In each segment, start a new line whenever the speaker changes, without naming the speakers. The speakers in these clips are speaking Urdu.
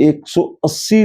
180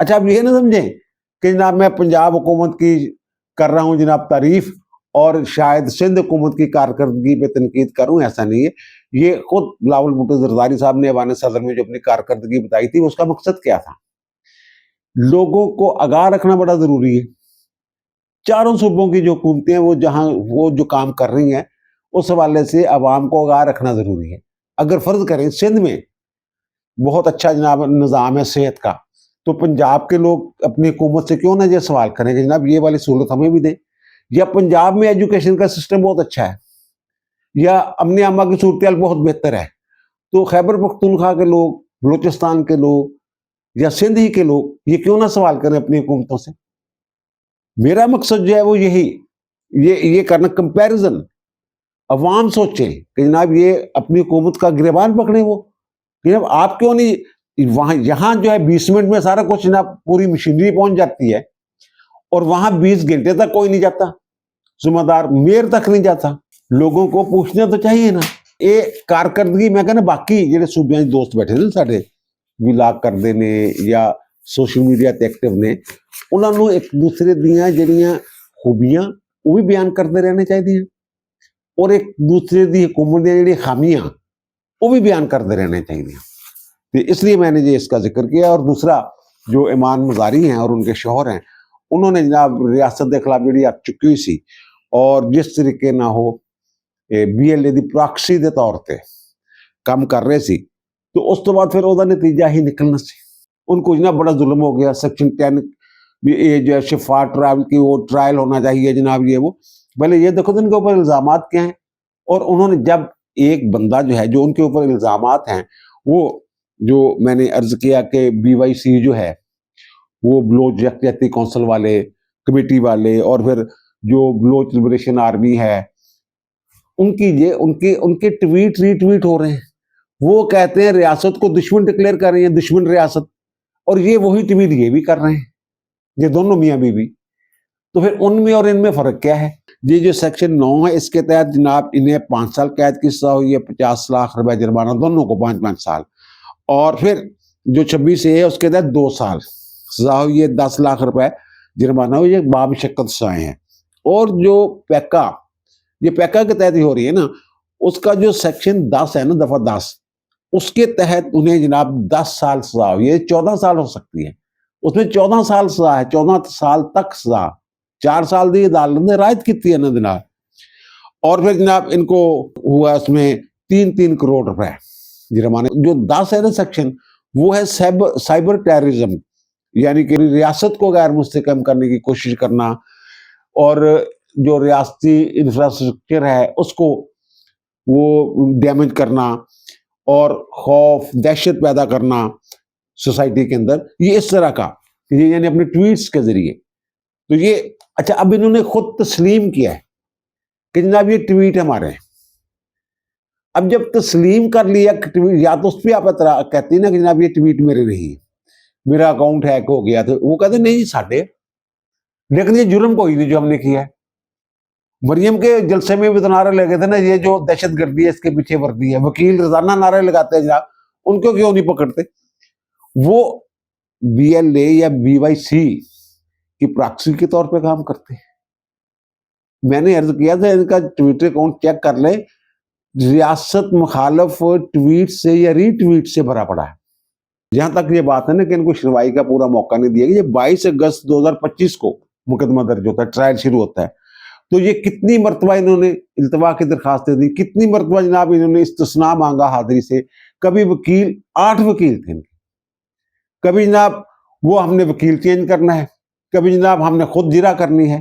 اچھا آپ یہ نہ سمجھیں کہ جناب میں پنجاب حکومت کی کر رہا ہوں جناب تعریف اور شاید سندھ حکومت کی کارکردگی پہ تنقید کروں، ایسا نہیں ہے. یہ خود بلاول بھٹو زرداری صاحب نے ایوان صدر میں جو اپنی کارکردگی بتائی تھی اس کا مقصد کیا تھا؟ لوگوں کو آگاہ رکھنا بڑا ضروری ہے. چاروں صوبوں کی جو حکومتیں ہیں وہ جو کام کر رہی ہیں اس حوالے سے عوام کو آگاہ رکھنا ضروری ہے. اگر فرض کریں سندھ میں بہت اچھا جناب نظام ہے صحت کا، تو پنجاب کے لوگ اپنی حکومت سے کیوں نہ یہ سوال کریں کہ جناب یہ والی سہولت ہمیں بھی دیں. یا پنجاب میں ایجوکیشن کا سسٹم بہت اچھا ہے، یا امن عامہ کی صورتحال بہت بہتر ہے، تو خیبر پختونخوا کے لوگ، بلوچستان کے لوگ یا سندھ ہی کے لوگ یہ کیوں نہ سوال کریں اپنی حکومتوں سے؟ میرا مقصد جو ہے وہ یہ کرنا کمپیریزن. عوام سوچیں کہ جناب یہ اپنی حکومت کا گریبان پکڑیں، وہ جناب آپ کیوں نہیں وہاں، یہاں جو ہے 20 منٹ میں سارا کچھ جناب پوری مشینری پہنچ جاتی ہے اور وہاں 20 گھنٹے تک کوئی نہیں جاتا، ذمہ دار میئر تک نہیں جاتا. لوگوں کو پوچھنا تو چاہیے نا. یہ کارکردگی میں کہنا باقی جڑے صوبیاں دوست بیٹھے نا ساڈے ولاگ کردے نے یا سوشل میڈیا تے ایکٹیو نے، انہوں نے ایک دوسرے دیاں جڑیاں خوبیاں وہ بھی بیان کرتے رہنے چاہیے اور ایک دوسرے دی حکومت دی جڑی خامیاں وہ بھی بیان کرتے رہنے چاہیے. تو اس لیے میں نے یہ اس کا ذکر کیا. اور دوسرا جو ایمان مزاری ہیں اور ان کے شوہر ہیں، انہوں نے جناب ریاست کے خلاف جڑی آپ چکی ہوئی سی اور جس طریقے نہ ہو بی ایل اے دی پراکسی دے طور تے کام کر رہے سی، تو اس تو بعد پھر وہ نتیجہ ہی نکلنا سی. ان کو جناب بڑا ظلم ہو گیا. سیکشن 10 یہ جو ہے شفاف ٹرائل کی وہ ٹرائل ہونا چاہیے جناب، یہ وہ پہلے یہ دیکھو ان کے اوپر الزامات کیا ہیں. اور انہوں نے جب ایک بندہ جو ہے جو ان کے اوپر الزامات ہیں، وہ جو میں نے عرض کیا کہ بی وائی سی جو ہے وہ بلوچ یکجہتی کونسل والے، کمیٹی والے، اور پھر جو بلوچ لبریشن آرمی ہے، ان کے ٹویٹ ری ٹویٹ ہو رہے ہیں. وہ کہتے ہیں ریاست کو دشمن ڈکلیئر کر رہی ہیں، دشمن ریاست، اور یہ وہی ٹویٹ یہ بھی کر رہے ہیں، یہ دونوں میاں بیوی. تو پھر ان میں اور ان میں فرق کیا ہے؟ یہ جو سیکشن 9 ہے اس کے تحت جناب انہیں 5 سال قید کی سزا ہوئی ہے، 50 لاکھ روپے جرمانہ، دونوں کو 5 سال. اور پھر جو 26 ہے اس کے تحت 2 سال سزا ہوئی ہے، 10 لاکھ روپے جرمانہ ہوئی ہے، باب شکت سزائیں ہیں. اور جو پیکا، یہ پیکا کے تحت ہی ہو رہی ہے نا، اس کا جو سیکشن 10 ہے نا، دفعہ 10، اس کے تحت انہیں جناب 10 سال سزا ہوئی ہے. 14 سال ہو سکتی ہے، اس میں 14 سال سزا ہے، 14 سال تک سزا. 4 سال دی عدالت نے رعایت کی ہے نا جناب. اور پھر جناب ان کو ہوا اس میں 3 کروڑ روپے جرمانے. جو 10 ہے نا سیکشن، وہ ہے سائبر ٹیررزم، یعنی کہ ریاست کو غیر مستحکم کرنے کی کوشش کرنا، اور جو ریاستی انفراسٹرکچر ہے اس کو وہ ڈیمیج کرنا اور خوف دہشت پیدا کرنا سوسائٹی کے اندر. یہ اس طرح کا، یہ یعنی اپنے ٹویٹس کے ذریعے. تو یہ اچھا، اب انہوں نے خود تسلیم کیا ہے کہ جناب یہ ٹویٹ ہمارے ہیں. اب جب تسلیم کر لیا یا تو اس پہ آپ کہتے ہیں نا کہ جناب یہ ٹویٹ میرے نہیں، میرا اکاؤنٹ ہیک ہو گیا، تو وہ کہتے ہیں نہیں ساڈے. لیکن یہ جرم کوئی نہیں جو ہم نے کیا ہے. مریم کے جلسے میں بھی تو نعرے لگے تھے نا، یہ جو دہشت گردی ہے اس کے پیچھے وردی ہے. وکیل روزانہ نعرے لگاتے ہیں جناب، ان کو کیوں نہیں پکڑتے؟ وہ بی ایل اے یا بی وائی سی کی پراکسی کے طور پہ کام کرتے ہیں. میں نے عرض کیا تھا ان کا ٹویٹر اکاؤنٹ چیک کر لیں، ریاست مخالف ٹویٹ سے یا ری ٹویٹ سے بھرا پڑا ہے. جہاں تک یہ بات ہے نا کہ ان کو سنوائی کا پورا موقع نہیں دیا گیا. یہ 22 اگست 2025 کو مقدمہ درج ہوتا ہے، ٹرائل شروع ہوتا ہے. تو یہ کتنی مرتبہ انہوں نے التوا کی درخواستیں دی، کتنی مرتبہ جناب انہوں نے استثناء مانگا حاضری سے. کبھی وکیل، 8 وکیل تھے ان کے، کبھی جناب وہ ہم نے وکیل چینج کرنا ہے، کبھی جناب ہم نے خود جرا کرنی ہے.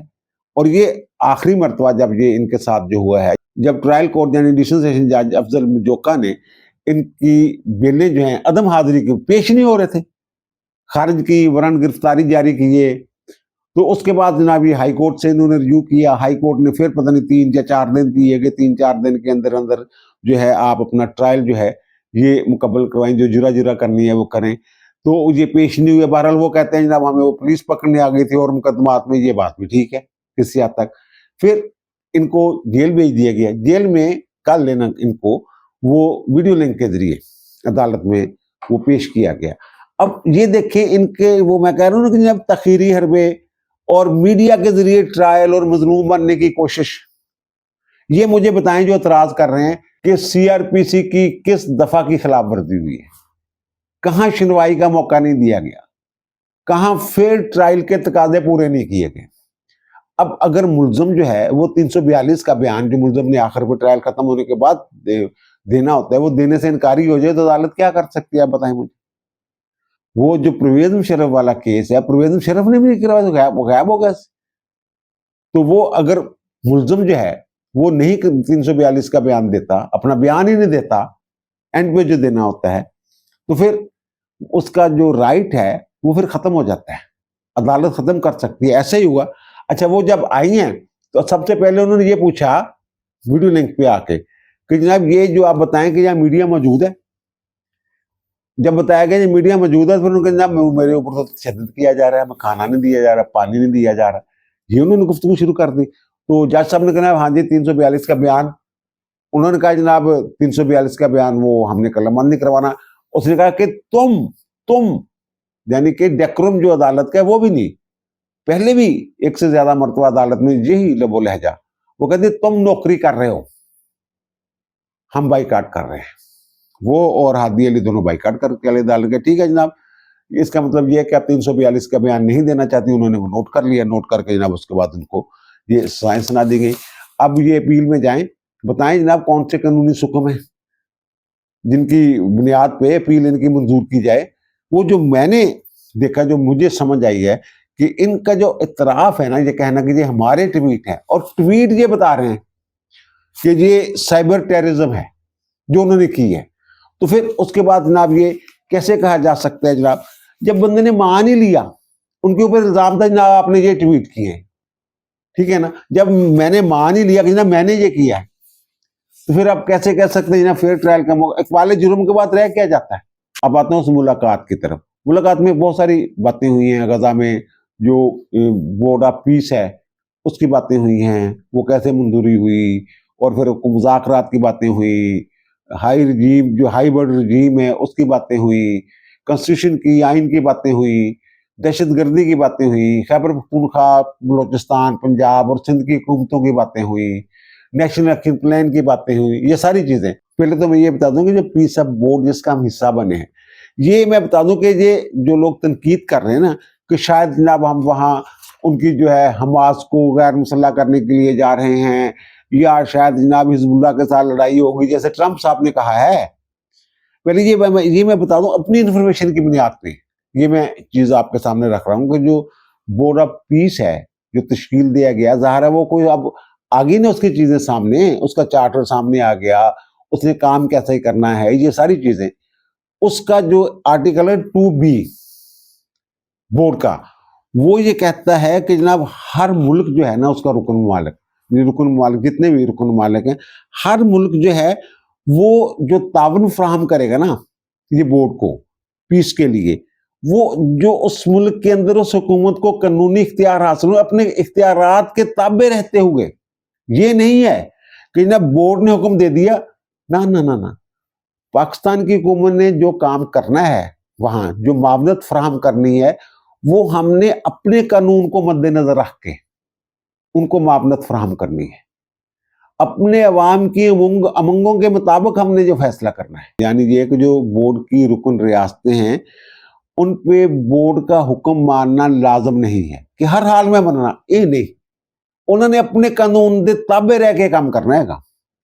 اور یہ آخری مرتبہ جب یہ ان کے ساتھ جو ہوا ہے، جب ٹرائل کورٹ یعنی ایڈیشنل سیشن جج افضل مجوکا نے ان کی بیلیں جو ہیں عدم حاضری کے پیش نہیں ہو رہے تھے، خارج کی، وارنٹ گرفتاری جاری کیے. تو اس کے بعد جناب یہ ہائی کورٹ سے انہوں نے ریویو کیا. ہائی کورٹ نے پھر پتہ نہیں 3 یا 4 دن دیے کہ 3-4 دن کے اندر اندر جو ہے آپ اپنا ٹرائل جو ہے یہ مکمل کروائیں، جو جرا کرنی ہے وہ کریں. تو یہ پیش نہیں ہوئے. بہرحال وہ کہتے ہیں جناب ہمیں وہ پولیس پکڑنے آ گئی تھی اور مقدمات میں. یہ بات بھی ٹھیک ہے کسی حد تک. پھر ان کو جیل بھیج دیا گیا. جیل میں کل لینا ان کو وہ ویڈیو لنک کے ذریعے عدالت میں وہ پیش کیا گیا. اب یہ دیکھیں ان کے وہ میں کہہ رہا ہوں کہ جب تخیری حربے اور میڈیا کے ذریعے ٹرائل اور مظلوم بننے کی کوشش، یہ مجھے بتائیں جو اعتراض کر رہے ہیں کہ سی آر پی سی کی کس دفعہ کی خلاف ورزی ہوئی ہے، کہاں سنوائی کا موقع نہیں دیا گیا، کہاں فیئر ٹرائل کے تقاضے پورے نہیں کیے گئے۔ اب اگر ملزم جو ہے وہ 342 کا بیان جو ملزم نے آخر پہ ٹرائل ختم ہونے کے بعد دینا ہوتا ہے، وہ دینے سے انکاری ہو جائے تو عدالت کیا کر سکتی ہے؟ آپ بتائیں مجھے۔ وہ جو پرویز مشرف والا کیس ہے، پرویز مشرف نے بھی نہیں کروایا تو غائب ہو گیا۔ تو وہ اگر ملزم جو ہے وہ نہیں 342 کا بیان دیتا، اپنا بیان ہی نہیں دیتا، اینڈ پہ جو دینا ہوتا ہے، تو پھر اس کا جو رائٹ ہے وہ پھر ختم ہو جاتا ہے، عدالت ختم کر سکتی ہے۔ ایسا ہی ہوا۔ اچھا، وہ جب آئی ہیں تو سب سے پہلے انہوں نے یہ پوچھا ویڈیو لنک پہ آ کے کہ جناب یہ جو آپ بتائیں کہ یہاں میڈیا موجود ہے، جب بتایا گیا کہ میڈیا موجود ہے، پھر انہوں نے کہا جناب میرے اوپر تو تشدد کیا جا رہا ہے، میں کھانا نہیں دیا جا رہا، پانی نہیں دیا جا رہا، یہ انہوں نے گفتگو شروع کر دی۔ تو جج صاحب نے کہا ہاں جی 342 کا بیان، انہوں نے کہا جناب 342 کا بیان وہ ہم نے قلم بند نہیں کروانا۔ اس نے کہا کہ تم یعنی کہ ڈیکورم جو عدالت کا ہے وہ بھی نہیں، پہلے بھی ایک سے زیادہ مرتبہ عدالت میں یہی لب و لہجہ، وہ کہتے تم نوکری کر رہے ہو، ہم بائیکاٹ کر رہے ہیں۔ وہ اور ہادی علی دونوں بائیکاٹ کر کے عدالت کے ٹھیک ہے جناب، اس کا مطلب یہ ہے کہ آپ 342 کا بیان نہیں دینا چاہتی۔ انہوں نے وہ نوٹ کر لیا، نوٹ کر کے جناب اس کے بعد ان کو یہ سزائیں سنا دی گئی۔ اب یہ اپیل میں جائیں، بتائیں جناب کون سے قانونی حکم ہیں جن کی بنیاد پہ اپیل ان کی منظور کی جائے۔ وہ جو میں نے دیکھا، جو مجھے سمجھ آئی ہے کہ ان کا جو اعتراف ہے نا، یہ کہنا کہ یہ ہمارے ٹویٹ ہیں، اور ٹویٹ یہ بتا رہے ہیں کہ یہ سائبر ٹیررزم ہے جو انہوں نے کی ہے، تو پھر اس کے بعد جناب یہ کیسے کہا جا سکتا ہے جناب؟ جب بندے نے مان ہی لیا، ان کے اوپر الزام تھا جناب آپ نے یہ ٹویٹ کیے ہیں، ٹھیک ہے نا، جب میں نے مان ہی لیا کہ جناب میں نے یہ کیا ہے، تو پھر آپ کیسے کہہ سکتے ہیں جناب فیئر ٹرائل کا موقع؟ اقبال جرم کے بعد رہ کیا جاتا ہے؟ اب آتا ہوں اس ملاقات کی طرف۔ ملاقات میں بہت ساری باتیں ہوئی ہیں، غزہ میں جو بورڈ آف پیس ہے اس کی باتیں ہوئی ہیں، وہ کیسے منظوری ہوئی، اور پھر مذاکرات کی باتیں ہوئی، ہائی رجیم جو ہائی برڈ رجیم ہے اس کی باتیں ہوئی، کنسٹیٹیوشن کی آئین کی باتیں ہوئی، دہشت گردی کی باتیں ہوئی، خیبر پختونخوا، بلوچستان، پنجاب اور سندھ کی حکومتوں کی باتیں ہوئی، نیشنل ایکشن پلان کی باتیں ہوئی، یہ ساری چیزیں۔ پہلے تو میں یہ بتا دوں کہ جو پیس آف بورڈ جس کا ہم حصہ بنے ہیں، یہ میں بتا دوں کہ یہ جو لوگ تنقید کر رہے ہیں نا کہ شاید جناب ہم وہاں ان کی جو ہے حماس کو غیر مسلح کرنے کے لیے جا رہے ہیں، یا شاید جناب حزب اللہ کے ساتھ لڑائی ہوگی جیسے ٹرمپ صاحب نے کہا ہے۔ پہلے یہ میں بتا دوں اپنی انفارمیشن کی بنیاد پہ یہ میں چیز آپ کے سامنے رکھ رہا ہوں کہ جو بورڈ آف پیس ہے جو تشکیل دیا گیا، ظاہر ہے وہ کوئی اب آگے نا اس کی چیزیں سامنے، اس کا چارٹر سامنے آ گیا، اس نے کام کیسے کرنا ہے، یہ ساری چیزیں۔ اس کا جو آرٹیکل ہے 2B بورڈ کا، وہ یہ کہتا ہے کہ جناب ہر ملک جو ہے نا اس کا رکن ممالک جتنے بھی رکن ممالک ہیں، ہر ملک جو ہے وہ جو تعاون فراہم کرے گا نا یہ بورڈ کو پیس کے لیے، وہ جو اس ملک کے اندر اس حکومت کو قانونی اختیار حاصل ہو اپنے اختیارات کے تابع رہتے ہوئے۔ یہ نہیں ہے کہ جناب بورڈ نے حکم دے دیا، نہ، پاکستان کی حکومت نے جو کام کرنا ہے، وہاں جو معاونت فراہم کرنی ہے، وہ ہم نے اپنے قانون کو مد نظر رکھ کے ان کو معاونت فراہم کرنی ہے، اپنے عوام کی امنگوں کے مطابق ہم نے جو فیصلہ کرنا ہے۔ یعنی یہ کہ جو بورڈ کی رکن ریاستیں ہیں ان پہ بورڈ کا حکم ماننا لازم نہیں ہے کہ ہر حال میں مننا، یہ نہیں، انہوں نے اپنے قانون دے تابع رہ کے کام کرنا ہے گا۔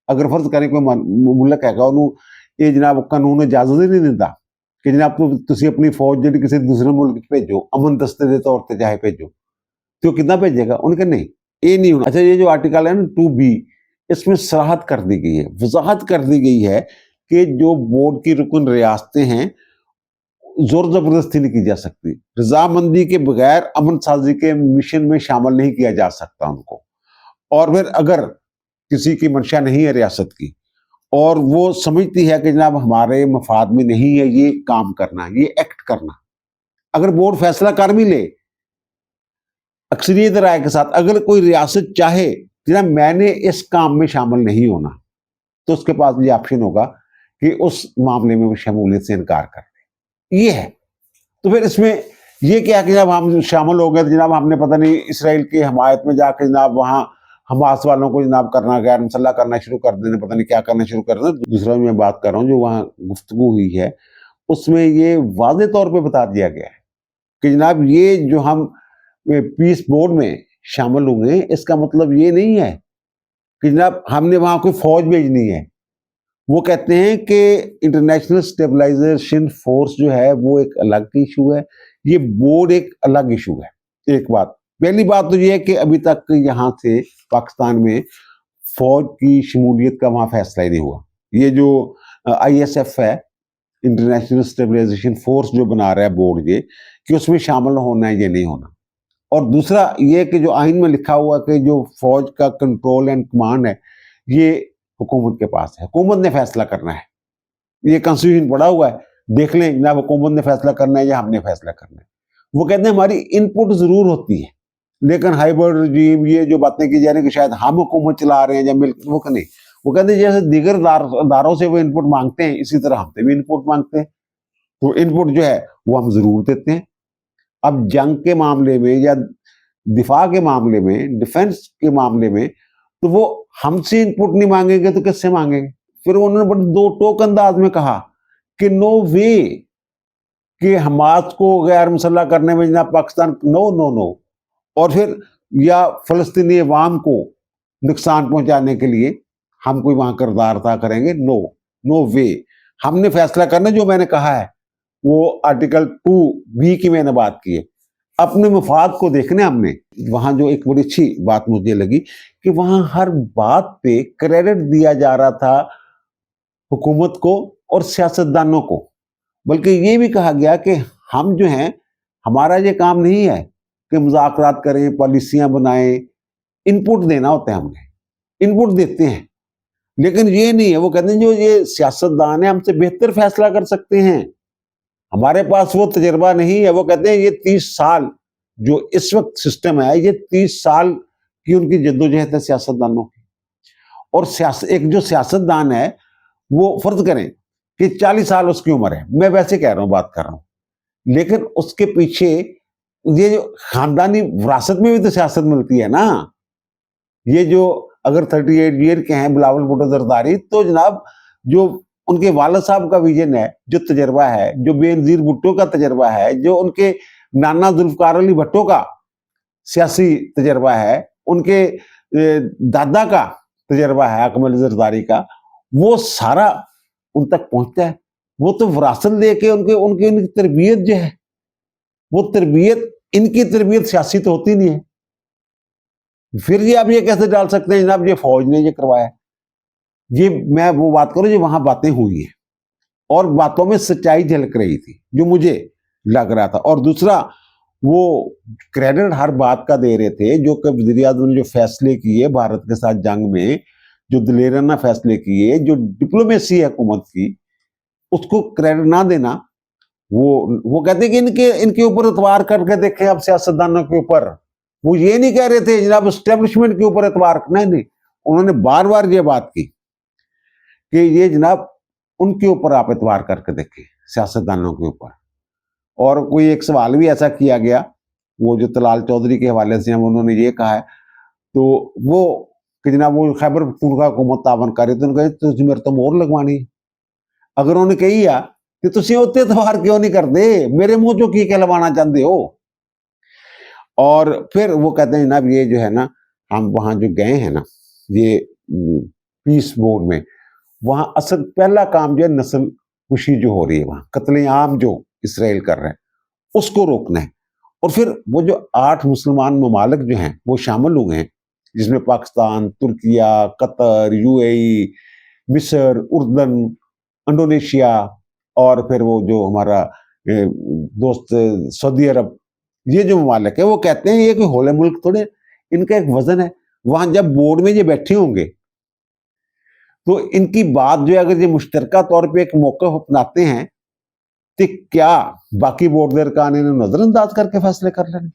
اگر فرض کریں کوئی ملک ہے گا انہوں یہ جناب قانون اجازت ہی نہیں دیتا کہ جناب تسی اپنی فوج جڑی کسی دوسرے ملک بھیجو، امن دستے دے طور تے چاہے بھیجو، تو کتنا بھیجے گا؟ ان کے نہیں، یہ نہیں ہونا۔ اچھا، یہ جو آرٹیکل ہے نا 2B، اس میں صراحت کر دی گئی ہے، وضاحت کر دی گئی ہے کہ جو بورڈ کی رکن ریاستیں ہیں زور زبردستی نہیں کی جا سکتی، رضامندی کے بغیر امن سازی کے مشن میں شامل نہیں کیا جا سکتا ان کو۔ اور پھر اگر کسی کی منشا نہیں ہے ریاست کی اور وہ سمجھتی ہے کہ جناب ہمارے مفاد میں نہیں ہے یہ کام کرنا، یہ ایکٹ کرنا، اگر بورڈ فیصلہ کر بھی لے اکثریت رائے کے ساتھ، اگر کوئی ریاست چاہے جناب میں نے اس کام میں شامل نہیں ہونا، تو اس کے پاس یہ آپشن ہوگا کہ اس معاملے میں وہ شمولیت سے انکار کر دے۔ یہ ہے تو پھر اس میں یہ کیا کہ جناب ہم شامل ہو گئے تو جناب ہم نے پتہ نہیں اسرائیل کی حمایت میں جا کے جناب وہاں حماس والوں کو جناب کرنا، غیر مسلح کرنا شروع کر دینے، پتہ نہیں کیا کرنا شروع کر دینے۔ دوسرا میں بات کر رہا ہوں جو وہاں گفتگو ہوئی ہے اس میں یہ واضح طور پہ بتا دیا گیا ہے کہ جناب یہ جو ہم پیس بورڈ میں شامل ہوں گے اس کا مطلب یہ نہیں ہے کہ جناب ہم نے وہاں کوئی فوج بھیجنی ہے۔ وہ کہتے ہیں کہ انٹرنیشنل اسٹیبلائزیشن فورس جو ہے وہ ایک الگ ایشو ہے، یہ بورڈ ایک الگ ایشو ہے۔ ایک بات، پہلی بات تو یہ ہے کہ ابھی تک یہاں سے پاکستان میں فوج کی شمولیت کا وہاں فیصلہ ہی نہیں ہوا۔ یہ جو آئی ایس ایف ہے، انٹرنیشنل اسٹیبلائزیشن فورس جو بنا رہا ہے بورڈ، یہ کہ اس میں شامل ہونا ہے، یہ نہیں ہونا۔ اور دوسرا یہ کہ جو آئین میں لکھا ہوا کہ جو فوج کا کنٹرول اینڈ کمانڈ ہے یہ حکومت کے پاس ہے، حکومت نے فیصلہ کرنا ہے۔ یہ کانسٹیٹیوشن پڑا ہوا ہے، دیکھ لیں جناب حکومت نے فیصلہ کرنا ہے یا ہم نے فیصلہ کرنا ہے۔ وہ کہتے ہیں ہماری ان پٹ ضرور ہوتی ہے لیکن ہائبرڈ رجیم یہ جو باتیں کی جا رہی ہیں کہ شاید ہم حکومت چلا رہے ہیں یا وہ کہ نہیں، وہ کہتے ہیں جیسے دیگر اداروں سے وہ ان پٹ مانگتے ہیں اسی طرح ہم سے بھی ان پٹ مانگتے ہیں، تو ان پٹ جو ہے وہ ہم ضرور دیتے ہیں۔ اب جنگ کے معاملے میں یا دفاع کے معاملے میں، ڈیفنس کے معاملے میں تو وہ ہم سے ان پٹ نہیں مانگیں گے تو کس سے مانگیں گے؟ پھر انہوں نے بڑے دو ٹوک انداز میں کہا کہ نو وے کہ حماس کو غیر مسلح کرنے میں جناب پاکستان نو نو نو، اور پھر یا فلسطینی عوام کو نقصان پہنچانے کے لیے ہم کوئی وہاں کردار ادا کریں گے، نو نو وے۔ ہم نے فیصلہ کرنا جو میں نے کہا ہے وہ آرٹیکل 2B کی میں نے بات کی ہے، اپنے مفاد کو دیکھنے ہم نے۔ وہاں جو ایک بڑی اچھی بات مجھے لگی کہ وہاں ہر بات پہ کریڈٹ دیا جا رہا تھا حکومت کو اور سیاستدانوں کو، بلکہ یہ بھی کہا گیا کہ ہم جو ہیں ہمارا یہ کام نہیں ہے کہ مذاکرات کریں، پالیسیاں بنائیں، ان پٹ دینا ہوتا ہے، ہم نے ان پٹ دیتے ہیں لیکن یہ نہیں ہے۔ وہ کہتے ہیں جو یہ سیاستدان ہیں ہم سے بہتر فیصلہ کر سکتے ہیں، ہمارے پاس وہ تجربہ نہیں ہے۔ وہ کہتے ہیں یہ 30 سال جو اس وقت سسٹم ہے یہ 30 سال کی ان کی جدوجہد ہے سیاستدانوں کی، اور ایک جو سیاستدان ہے وہ فرض کریں کہ 40 سال اس کی عمر ہے، میں ویسے کہہ رہا ہوں، بات کر رہا ہوں، لیکن اس کے پیچھے یہ جو خاندانی وراثت میں بھی تو سیاست ملتی ہے نا۔ یہ جو اگر 38 ایئر کے ہیں بلاول بھٹو زرداری، تو جناب جو ان کے والد صاحب کا ویژن ہے، جو تجربہ ہے، جو بے نظیر بھٹو کا تجربہ ہے، جو ان کے نانا ذوالفقار علی بھٹو کا سیاسی تجربہ ہے، ان کے دادا کا تجربہ ہے اکمل زرداری کا، وہ سارا ان تک پہنچتا ہے۔ وہ تو وراثت دے کے ان کی تربیت جو ہے، وہ تربیت، ان کی تربیت سیاسی تو ہوتی نہیں ہے۔ پھر یہ آپ یہ کیسے ڈال سکتے ہیں جناب یہ فوج نے یہ کروایا؟ یہ میں وہ بات کروں جو وہاں باتیں ہوئی ہیں اور باتوں میں سچائی جھلک رہی تھی جو مجھے لگ رہا تھا۔ اور دوسرا وہ کریڈٹ ہر بات کا دے رہے تھے جو کہ وزیر اعظم نے جو فیصلے کیے بھارت کے ساتھ جنگ میں، جو دلیرانہ فیصلے کیے، جو ڈپلومیسی ہے حکومت کی، اس کو کریڈٹ نہ دینا۔ وہ کہتے ہیں کہ ان کے اوپر اعتبار کر کے دیکھیں اب سیاستدانوں کے اوپر۔ وہ یہ نہیں کہہ رہے تھے جناب اسٹیبلشمنٹ کے اوپر اعتبار، نہیں، انہوں نے بار بار یہ بات کی کہ یہ جناب ان کے اوپر آپ اعتبار کر کے دیکھیں، سیاستدانوں کے اوپر۔ اور کوئی ایک سوال بھی ایسا کیا گیا وہ جو طلال چودھری کے حوالے سے انہوں نے یہ کہا ہے، تو وہ کہ جناب وہ خیبر پختونخوا حکومت تعاون کر رہی تو انہوں نے کہا تسی میرے تو مہر لگوانی ہے۔ اگر انہوں نے کہی ہے کہ تسی اتنے اعتبار کیوں نہیں کرتے، میرے منہ چوں کی لوانا چاہتے ہو۔ اور پھر وہ کہتے ہیں جناب یہ جو ہے نا ہم وہاں جو گئے ہیں نا یہ پیس بورڈ میں، وہاں اصل پہلا کام جو ہے نسل کشی جو ہو رہی ہے، وہاں قتل عام جو اسرائیل کر رہے ہیں اس کو روکنا ہے۔ اور پھر وہ جو 8 مسلمان ممالک جو ہیں وہ شامل ہو گئے ہیں، جس میں پاکستان، ترکیہ، قطر، UAE، مصر، اردن، انڈونیشیا، اور پھر وہ جو ہمارا دوست سعودی عرب، یہ جو ممالک ہیں وہ کہتے ہیں یہ کوئی ہولے ملک تھوڑے، ان کا ایک وزن ہے۔ وہاں جب بورڈ میں یہ بیٹھے ہوں گے تو ان کی بات جو ہے اگر یہ مشترکہ طور پہ ایک موقف اپناتے ہیں تو کیا باقی بورڈ ارکان انہیں نظر انداز کر کے فیصلے کر لیں گے؟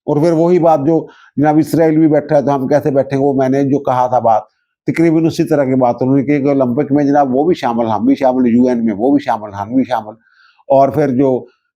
اور پھر وہی بات جو جناب اسرائیل بھی بیٹھا ہے تو ہم کیسے بیٹھیں گے، وہ میں نے جو کہا تھا بات تقریباً اسی طرح کی بات انہوں نے کی کہ اولمپک میں جناب وہ بھی شامل، ہم بھی شامل، UN میں وہ بھی شامل، ہم بھی شامل، اور پھر جو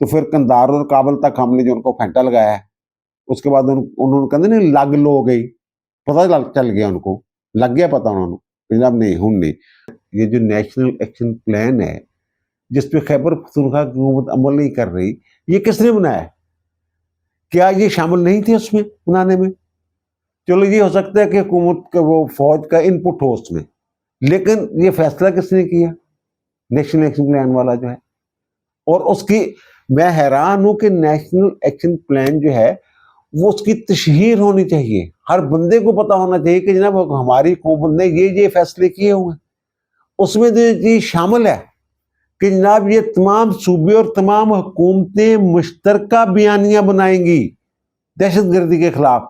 تو پھر قندھار اور کابل تک ہم نے جو ان کو پھینٹا لگایا ہے، اس کے بعد انہوں نے کہتے نہیں لگ لو گئی، پتہ چل گیا ان کو، لگ گیا پتہ انہوں نے، جناب نہیں ہوں نہیں۔ یہ جو نیشنل ایکشن پلان ہے جس پہ خیبر پختونخوا کی حکومت عمل نہیں کر رہی، یہ کس نے بنایا ہے؟ کیا یہ شامل نہیں تھے اس میں بنانے میں؟ چلو یہ ہو سکتا ہے کہ حکومت کا وہ فوج کا ان پٹ ہو اس میں، لیکن یہ فیصلہ کس نے کیا؟ نیشنل ایکشن پلان والا جو ہے۔ اور اس کی میں حیران ہوں کہ نیشنل ایکشن پلان جو ہے وہ اس کی تشہیر ہونی چاہیے، ہر بندے کو پتا ہونا چاہیے کہ جناب ہماری حکومت نے یہ فیصلے کیے ہوئے، اس میں یہ شامل ہے کہ جناب یہ تمام صوبے اور تمام حکومتیں مشترکہ بیانیہ بنائیں گی دہشت گردی کے خلاف،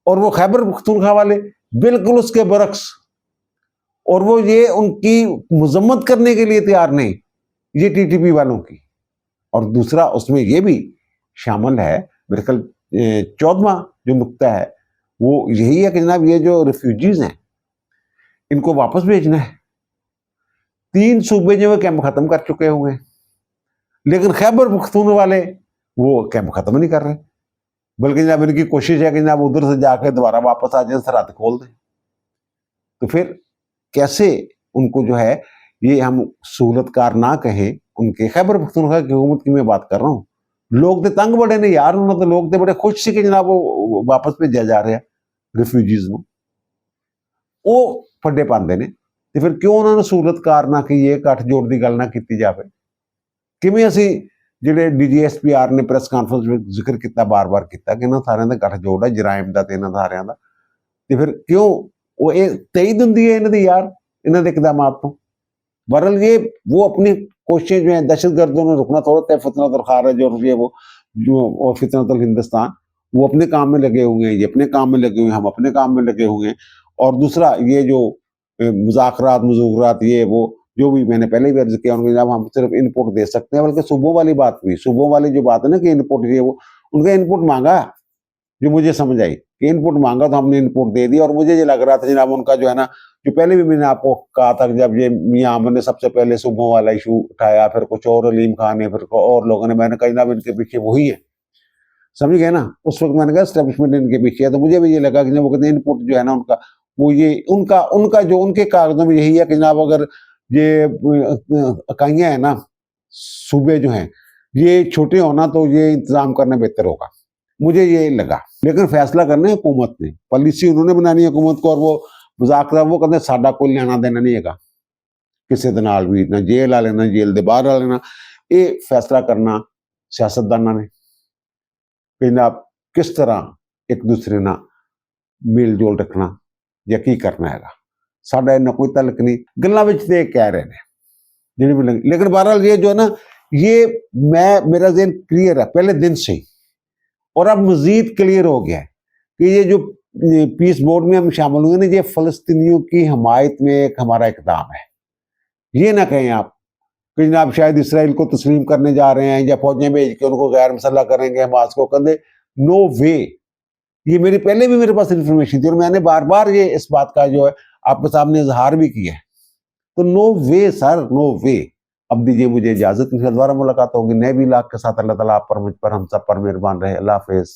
اور وہ خیبر پختونخوا والے بالکل اس کے برعکس، اور وہ یہ ان کی مذمت کرنے کے لیے تیار نہیں، یہ ٹی ٹی پی والوں کی۔ اور دوسرا اس میں یہ بھی شامل ہے، میرے خیال 14واں جو نقطہ ہے وہ یہی ہے کہ جناب یہ جو ریفیوجیز ہیں ان کو واپس بھیجنا ہے۔ 3 صوبے جو کیمپ ختم کر چکے ہوئے ہیں، لیکن خیبر پختونخوا والے وہ کیمپ ختم نہیں کر رہے، بلکہ جناب ان کی کوشش ہے کہ جناب ادھر سے جا کے دوبارہ واپس آ جائیں، سرحد کھول دیں۔ تو پھر کیسے ان کو جو ہے یہ ہم سہولت کار نہ کہیں ان کے؟ خیبر پختونخوا کی حکومت کی میں بات کر رہا ہوں، لوگ تو تنگ بڑے نے یار، انہوں تو لوگ تو بڑے خوش سے کہ جناب وہ واپس بھیجا جا رہا ہے ریفیوجیز نو، وہ پھڈے پاندے نے، تو پھر کیوں انہوں نے سہولت کار نہ کی، یہ کٹ جوڑ دی گل نہ کیتی جاوے؟ کیویں اسی جڑے D G S P R نے پریس کانفرنس میں ذکر کیتا، بار بار کیتا کہ انہاں سارے دا گٹھ جوڑ ہے جرائم دا تے انہاں سارے دا، تے پھر کیوں وہ تائید ہوندی ہے انہاں دی یار انہاں دے اقدامات تو؟ بہرحال یہ وہ اپنی کوششیں جو ہیں دہشت گردوں نے رکنا تھوڑا تھا، فتنۃ الخارج اور یہ وہ جو فتنۃ الہندوستان، وہ اپنے کام میں لگے ہوئے ہیں، یہ اپنے کام میں لگے ہوئے ہیں، ہم اپنے کام میں لگے ہوئے ہیں۔ اور دوسرا یہ جو مذاکرات یہ وہ جو بھی میں نے پہلے بھی عرض کیا، ان کو ہم صرف ان پٹ دے سکتے ہیں، بلکہ صوبوں والی بات بھی، صوبوں والی جو بات ہے نا کہ ان پٹ یہ وہ، ان کا ان پٹ مانگا جو مجھے سمجھ آئی کہ ان پٹ مانگا تو ہم نے ان پٹ دے دیا، اور مجھے یہ لگ رہا تھا جناب ان کا جو ہے نا، جو پہلے بھی میں نے آپ کو کہا تھا کہ جب یہ میاں عامر نے سب سے پہلے صوبوں والا ایشو اٹھایا، پھر کچھ اور علیم خان نے، پھر اور لوگوں نے، میں نے کہا جناب ان کے پیچھے وہی ہے، سمجھ گئے نا؟ اس وقت میں نے کہا اسٹیبلشمنٹ ان کے پیچھے ہے، تو مجھے بھی یہ لگا کہ جناب وہ کہتے ہیں ان پٹ جو ہے نا ان کا وہ یہ ان کا جو ان کے کاغذوں میں یہی ہے کہ جناب اگر یہ اکائیاں ہیں نا، صوبے جو ہیں یہ چھوٹے ہونا تو یہ انتظام کرنا بہتر ہوگا، مجھے یہ لگا۔ لیکن فیصلہ کرنا ہے حکومت نے، پالیسی انہوں نے بنانی ہے حکومت کو، اور وہ مذاکرہ وہ کہتے ہیں ساڈا کوئی لینا دینا نہیں ہے کسی دے نال بھی، نہ جیل والے نہ جیل دے باہر والے نہ، یہ فیصلہ کرنا سیاستدانوں نے کہ جناب کس طرح ایک دوسرے نہ میل جول رکھنا یا کی کرنا ہے گا، ساڈا انہاں کوئی تعلق نہیں، گلاں وچ تے کہہ رہے ہیں، لیکن بہرحال یہ جو ہے نا یہ میرا ذہن کلیئر ہے پہلے دن سے ہی، اور اب مزید کلیئر ہو گیا ہے کہ یہ جو پیس بورڈ میں ہم شامل ہوئے نا، یہ فلسطینیوں کی حمایت میں ایک ہمارا اقدام ہے۔ یہ نہ کہیں آپ کہ جناب شاید اسرائیل کو تسلیم کرنے جا رہے ہیں یا فوجیں بھیج کے ان کو غیر مسلح کریں گے، حماس کو کندے، نو وے۔ یہ میری پہلے بھی میرے پاس انفارمیشن تھی، اور میں نے بار بار یہ اس بات کا جو ہے آپ کے سامنے اظہار بھی کیا ہے، تو نو وے سر، نو وے۔ اب دیجیے مجھے اجازت، ان سے دوبارہ ملاقات ہوگی نئے بھی لاکھ کے ساتھ۔ اللہ تعالیٰ آپ پر، مجھ پر، ہم سب پر مہربان رہے۔ اللہ حافظ۔